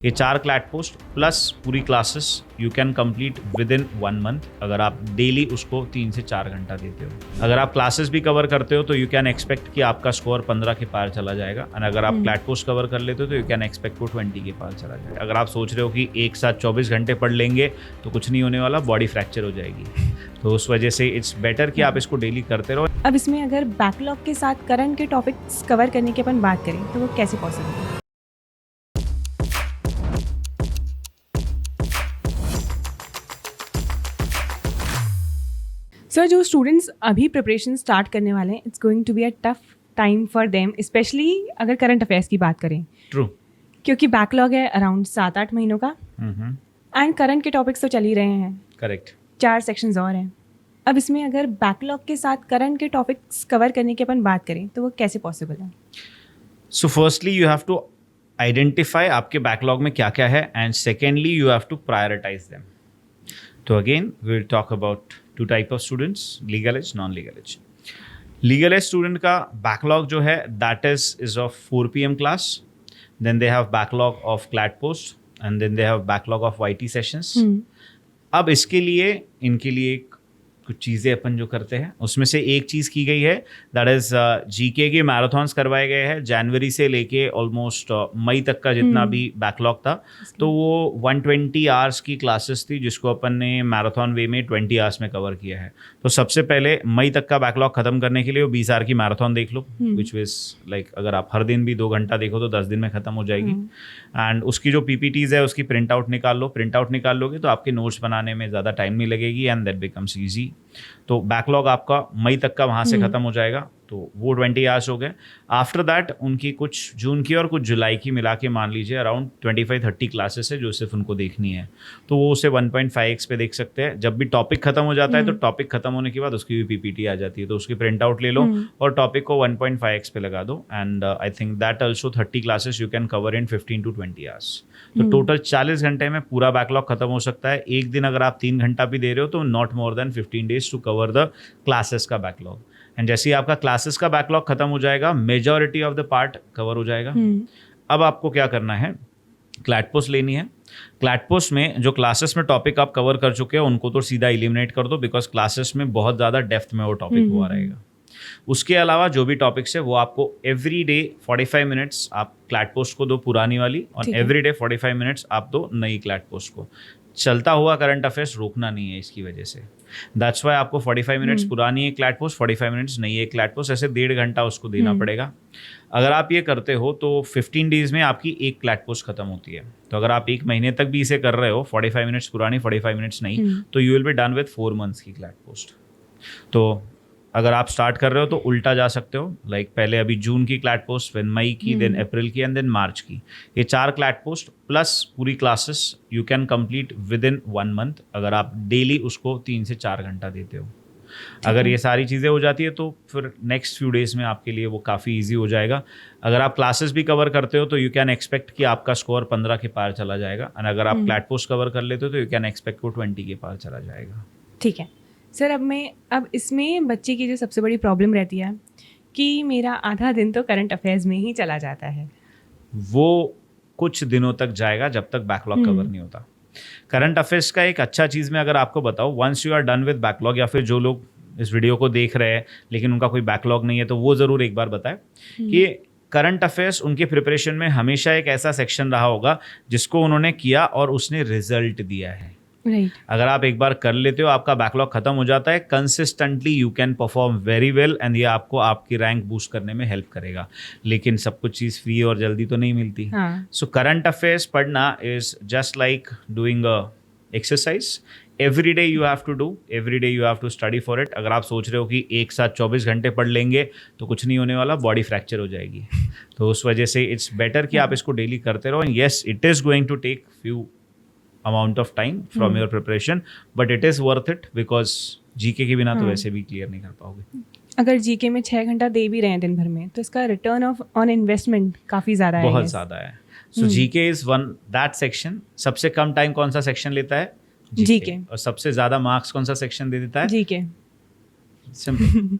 ये 4 CLAT post plus पूरी classes you can complete with in 1 month अगर आप डेली उसको 3 से 4 घंटा देते हो। अगर आप क्लासेस भी कवर करते हो तो यू कैन एक्सपेक्ट कि आपका स्कोर 15 के पार चला जाएगा। और अगर आप क्लैट पोस्ट कवर कर लेते हो तो यू कैन एक्सपेक्ट टू 20 के पार चला जाएगा। अगर आप सोच रहे हो कि एक साथ 24 घंटे पढ़ लेंगे तो कुछ नहीं होने वाला, बॉडी फ्रैक्चर हो जाएगी। तो उस वजह से इट्स बेटर कि आप इसको डेली करते रहो। अब इसमें अगर बैकलॉग के साथ करंट के टॉपिक्स कवर करने की अपन बात करें तो वो कैसे पॉसिबल है? सर, जो स्टूडेंट्स अभी प्रिपरेशन स्टार्ट करने वाले हैं, it's going to be a tough time for them, specially अगर करंट अफेयर्स की बात करें। ट्रू। क्योंकि बैकलॉग है अराउंड 7-8 महीनों का एंड करंट के टॉपिक्स तो चल ही रहे हैं। करेक्ट। 4 सेक्शंस और हैं। अब इसमें अगर बैकलॉग के साथ करंट के टॉपिक्स कवर करने की अपन बात करें तो वो कैसे पॉसिबल है? So firstly you have to identify आपके बैकलॉग में क्या क्या है, and secondly you have to prioritise them. तो again we will talk about 2 type of students, legal age, non legal age. Legal age student का backlog जो है that is of 4 PM class, then they have backlog of CLAT post and then they have backlog of YT sessions. अब इसके लिए इनके लिए कुछ चीज़ें अपन जो करते हैं उसमें से एक चीज़ की गई है, दैट इज़ GK के मैराथन्स करवाए गए हैं। जनवरी से लेके ऑलमोस्ट मई तक का जितना भी बैकलॉग था, तो वो 120 आवर्स की क्लासेस थी जिसको अपन ने मैराथन वे में 20 आवर्स में कवर किया है। तो सबसे पहले मई तक का बैकलॉग खत्म करने के लिए वो 20 आवर की मैराथन देख लो, विच इज़ लाइक अगर आप हर दिन भी 2 घंटा देखो तो 10 दिन में ख़त्म हो जाएगी। एंड उसकी जो PPTs है उसकी प्रिंट आउट निकाल लो। प्रिंट आउट निकाल लोगे तो आपके नोट्स बनाने में ज़्यादा टाइम नहीं लगेगी एंड दैट बिकम्स ईजी। तो बैकलॉग आपका मई तक का वहाँ से ख़त्म हो जाएगा, तो वो 20 आवर्स हो गए। आफ्टर दैट उनकी कुछ जून की और कुछ जुलाई की मिला के मान लीजिए अराउंड 25-30 क्लासेस है जो सिर्फ उनको देखनी है, तो वो उसे 1.5x पे देख सकते हैं। जब भी टॉपिक खत्म हो जाता है तो टॉपिक खत्म होने के बाद उसकी भी PPT आ जाती है, तो उसकी प्रिंट आउट ले लो और टॉपिक को 1.5x पे लगा दो। And I think that also 30 classes you can cover in 15 to 20 hours. तो टोटल 40 घंटे में पूरा बैकलॉग खत्म हो सकता है। एक दिन अगर आप 3 घंटा भी दे रहे हो तो not more than 15 days to cover the classes का बैकलॉग। एंड जैसे ही आपका क्लासेस का बैकलॉग खत्म हो जाएगा, majority of the part cover हो जाएगा। अब आपको क्या करना है, क्लैट पोस्ट लेनी है। क्लैट पोस्ट में जो क्लासेस में टॉपिक आप कवर कर चुके हो उनको तो सीधा एलिमिनेट कर दो, बिकॉज क्लासेस में बहुत ज़्यादा डेप्थ में वो टॉपिक हुआ रहेगा। उसके अलावा जो भी टॉपिक्स है वो आपको एवरी डे 45 मिनट्स आप क्लैट पोस्ट को दो पुरानी वाली, और एवरी डे 45 मिनट्स आप दो नई क्लैट पोस्ट को। चलता हुआ करंट अफेयर्स रोकना नहीं है इसकी वजह से। दैट्स वाई आपको 45 मिनट्स पुरानी एक क्लैट पोस्ट, 45 मिनट्स नई एक क्लैट पोस्ट, ऐसे 1.5 घंटा उसको देना पड़ेगा। अगर आप ये करते हो तो 15 डेज में आपकी एक क्लैट पोस्ट खत्म होती है। तो अगर आप 1 महीने तक भी इसे कर रहे हो, 45 मिनट्स पुरानी 45 मिनट्स नई, तो you will be done with 4 months की क्लैट पोस्ट। तो अगर आप स्टार्ट कर रहे हो तो उल्टा जा सकते हो, लाइक पहले अभी जून की क्लैट पोस्ट, फिर मई की, देन अप्रैल की एंड देन मार्च की। ये 4 क्लैट पोस्ट प्लस पूरी classes you can complete with in 1 month अगर आप डेली उसको 3 से 4 घंटा देते हो। अगर ये सारी चीज़ें हो जाती है तो फिर नेक्स्ट फ्यू डेज में आपके लिए वो काफ़ी ईजी हो जाएगा। अगर आप क्लासेस भी कवर करते हो तो यू कैन एक्सपेक्ट कि आपका स्कोर 15 के पार चला जाएगा, और अगर आप क्लैट पोस्ट कवर कर लेते हो तो यू कैन एक्सपेक्ट वो 20 के पार चला जाएगा। ठीक है सर। अब इसमें बच्चे की जो सबसे बड़ी प्रॉब्लम रहती है कि मेरा आधा दिन तो करंट अफेयर्स में ही चला जाता है, वो कुछ दिनों तक जाएगा जब तक बैकलॉग कवर नहीं होता। करंट अफेयर्स का एक अच्छा चीज़ मैं अगर आपको बताऊँ, once you are done with backlog, या फिर जो लोग इस वीडियो को देख रहे हैं लेकिन उनका कोई बैकलॉग नहीं है तो वो ज़रूर एक बार बताएं कि करंट अफेयर्स उनके प्रिपरेशन में हमेशा एक ऐसा सेक्शन रहा होगा जिसको उन्होंने किया और उसने रिजल्ट दिया है। Right. अगर आप एक बार कर लेते हो, आपका बैकलॉग खत्म हो जाता है, consistently you can perform very well, and ये आपको आपकी रैंक बूस्ट करने में हेल्प करेगा। लेकिन सब कुछ चीज़ फ्री और जल्दी तो नहीं मिलती। सो करंट अफेयर्स पढ़ना is just like doing a exercise. Every day you have to do, every day you have to study for it. अगर आप सोच रहे हो कि एक साथ 24 घंटे पढ़ लेंगे तो कुछ नहीं होने वाला, बॉडी फ्रैक्चर हो जाएगी। तो उस वजह से इट्स बेटर कि आप इसको डेली करते रहो। And yes, it is going to take few amount of time from your preparation, but it is worth it because GK के बिना तो वैसे भी क्लियर नहीं कर पाओगे। अगर GK में 6 घंटा दे भी रहे हैं दिन भर में तो इसका रिटर्न ऑन इन्वेस्टमेंट काफ़ी ज़्यादा है, बहुत ज़्यादा है। सो GK is one that section. सबसे कम टाइम कौन सा सेक्शन लेता है? GK। और सबसे ज़्यादा मार्क्स कौन सा सेक्शन दे देता है? GK। सिंपल।